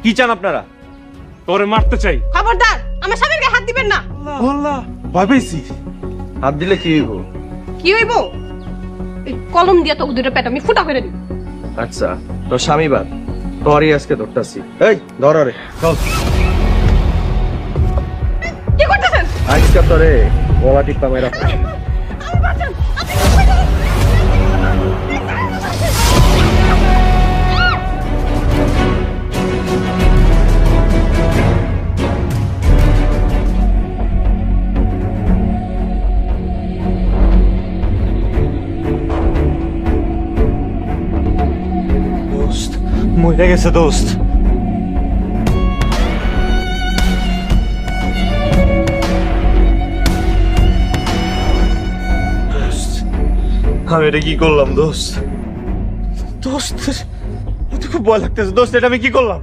কি চান আপনারা? তোরে মারতে চাই। খবরদার আমার স্বামীর গায়ে হাত দিবেন না। আল্লাহ, ভয় পাইছি। হাত দিলে কি হইব? কি হইব? এই কলম দিয়ে তো দুটো পেট আমি ফুটা করে দিব। আচ্ছা, তোর স্বামী বাদ, তোরই আজকে ধরতাছি। এই ধর রে, চল। কি করতেছেন? আজকে তোরে গলা টিপা মেরা। আমি বাঁচান। দোস্ত মরে গেছে দোস্ত। দোস্ত, আমি এটা কি করলাম দোস্ত? দোস্ত, আমার তো খুব ভয় লাগতেছে দোস্ত, এটা আমি কি করলাম?